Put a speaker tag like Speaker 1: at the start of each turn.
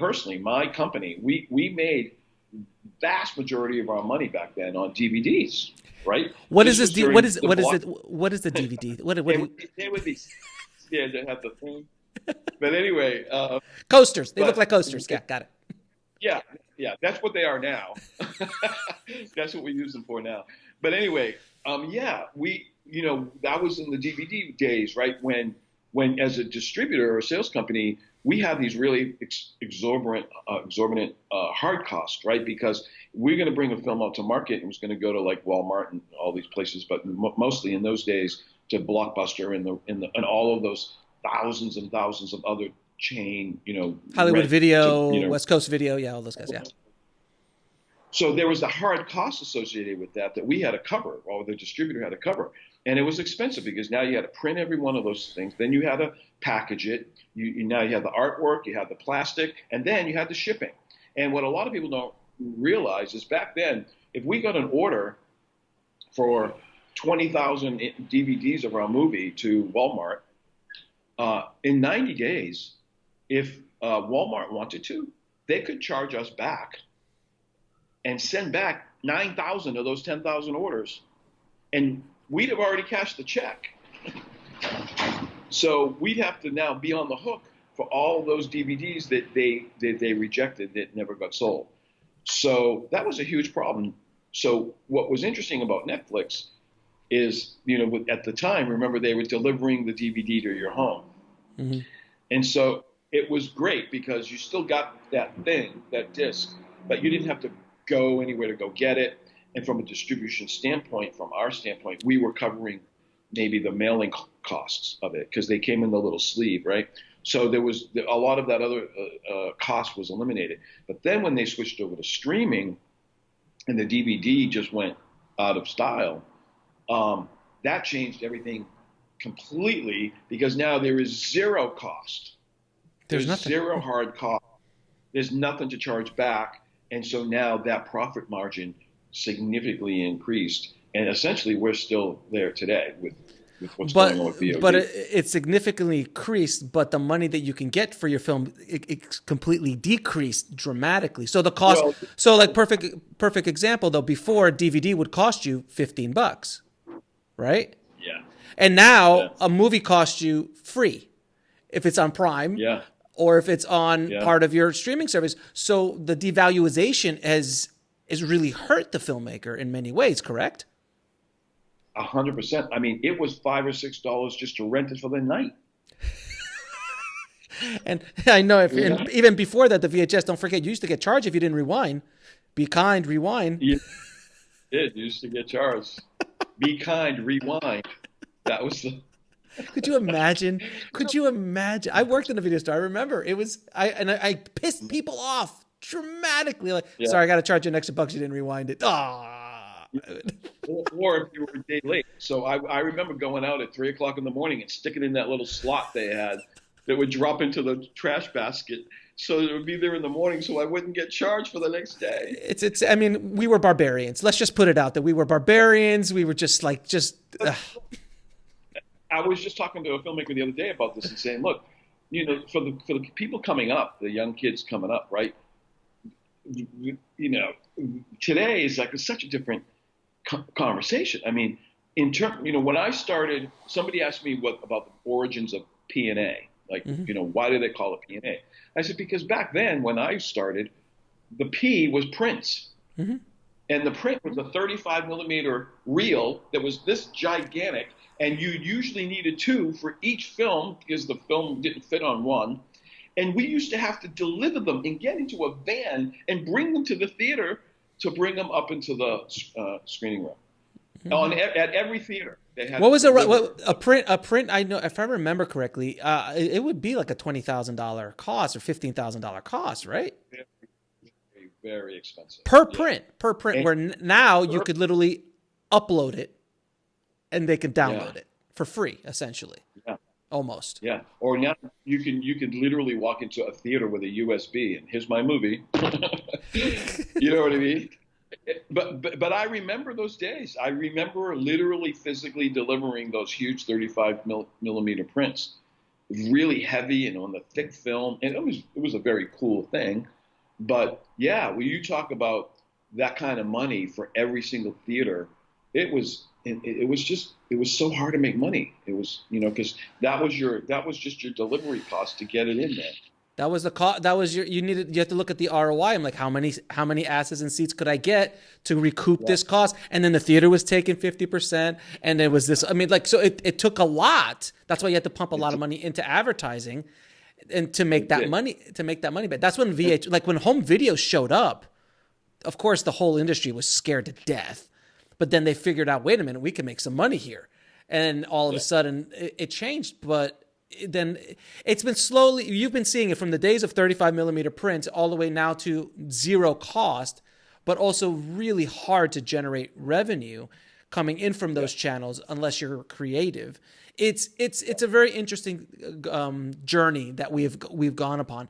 Speaker 1: personally, my company, we made vast majority of our money back then on DVDs, right?
Speaker 2: What is
Speaker 1: This
Speaker 2: this?
Speaker 1: was during
Speaker 2: What is
Speaker 1: the
Speaker 2: what is
Speaker 1: block.
Speaker 2: it? What is the DVD? What
Speaker 1: They
Speaker 2: do
Speaker 1: would,
Speaker 2: you,
Speaker 1: they would be, yeah, they have the thing. But anyway,
Speaker 2: coasters? They look
Speaker 1: but
Speaker 2: like coasters. Yeah, got it.
Speaker 1: yeah, yeah, that's what they are now. That's what we use them for now. But anyway, yeah, that was in the DVD days, right? When as a distributor or a sales company, we had these really exorbitant hard costs, right? Because we're going to bring a film out to market, and it was going to go to like Walmart and all these places, but mostly in those days to Blockbuster and all of those thousands and thousands of other chain,
Speaker 2: Hollywood
Speaker 1: rent to,
Speaker 2: Video, West Coast Video. Yeah, all those guys. Yeah.
Speaker 1: so there was a hard cost associated with that we had to cover, or the distributor had to cover. And it was expensive because now you had to print every one of those things. Then you had to package it. Now you had the artwork, you had the plastic, and then you had the shipping. And what a lot of people don't realize is back then, if we got an order for 20,000 DVDs of our movie to Walmart, in 90 days, if Walmart wanted to, they could charge us back and send back 9,000 of those 10,000 orders, and we'd have already cashed the check. So we'd have to now be on the hook for all those DVDs that they rejected that never got sold. So that was a huge problem. So what was interesting about Netflix is, at the time, remember, they were delivering the DVD to your home.
Speaker 2: Mm-hmm.
Speaker 1: And so it was great because you still got that thing, that disc, but you didn't have to go anywhere to go get it. And from a distribution standpoint, from our standpoint, we were covering maybe the mailing costs of it because they came in the little sleeve, right? So there was a lot of that other cost was eliminated. But then when they switched over to streaming and the DVD just went out of style, that changed everything completely because now there is zero cost.
Speaker 2: There's nothing.
Speaker 1: Zero hard cost. There's nothing to charge back. And so now that profit margin significantly increased. And essentially, we're still there today with what's going on with VOD.
Speaker 2: But it significantly increased, but the money that you can get for your film, it completely decreased dramatically. So the cost, perfect example though, before a DVD would cost you $15, right?
Speaker 1: Yeah.
Speaker 2: And now a movie costs you free if it's on Prime.
Speaker 1: Yeah.
Speaker 2: Or if it's on part of your streaming service. So the devaluation has really hurt the filmmaker in many ways, correct?
Speaker 1: 100%. I mean, it was $5 or $6 just to rent it for the night.
Speaker 2: And I know and even before that, the VHS, don't forget, you used to get charged if you didn't rewind. Be kind, rewind.
Speaker 1: You did. You used to get charged. Be kind, rewind. That was the...
Speaker 2: Could you imagine? I worked in a video store. I remember it was, I pissed people off dramatically. Like, sorry, I got to charge you an extra bucks. You didn't rewind it.
Speaker 1: Or if you were a day late. So I remember going out at 3:00 in the morning and sticking in that little slot they had that would drop into the trash basket. So it would be there in the morning so I wouldn't get charged for the next day.
Speaker 2: I mean, we were barbarians. Let's just put it out that we were barbarians. We were just
Speaker 1: I was just talking to a filmmaker the other day about this and saying, look, for the people coming up, the young kids coming up, right? Today is like such a different conversation. I mean, when I started, somebody asked me about the origins of P&A. Like, why do they call it P&A? I said, because back then when I started, the P was prints. Mm-hmm. And the print was a 35 millimeter reel that was this gigantic. And you usually needed two for each film because the film didn't fit on one. And we used to have to deliver them and get into a van and bring them to the theater to bring them up into the screening room. Mm-hmm. At every theater. They had
Speaker 2: what was a print? I know, if I remember correctly, it would be like a $20,000 cost or $15,000 cost, right?
Speaker 1: Very, very expensive.
Speaker 2: Per print. And where now you could literally upload it and they can download it for free, essentially. Yeah. Almost.
Speaker 1: Yeah. Or now you can literally walk into a theater with a USB and here's my movie. You know what I mean? But I remember those days. I remember literally physically delivering those huge 35 millimeter prints really heavy and on the thick film, and it was a very cool thing. But yeah, when you talk about that kind of money for every single theater, it was so hard to make money. It was, because that was just your delivery cost to get it in there.
Speaker 2: That was the cost. That was you have to look at the ROI. I'm like, how many asses and seats could I get to recoup this cost? And then the theater was taking 50%. And there was this, I mean, like, so it took a lot. That's why you had to pump a lot of money into advertising and to make that money, But that's when like when home video showed up, of course, the whole industry was scared to death. But then they figured out, wait a minute, we can make some money here. And all of a sudden it changed. But then it's been slowly, you've been seeing it from the days of 35 millimeter prints all the way now to zero cost, but also really hard to generate revenue coming in from those channels unless you're creative. It's a very interesting journey that we've gone upon.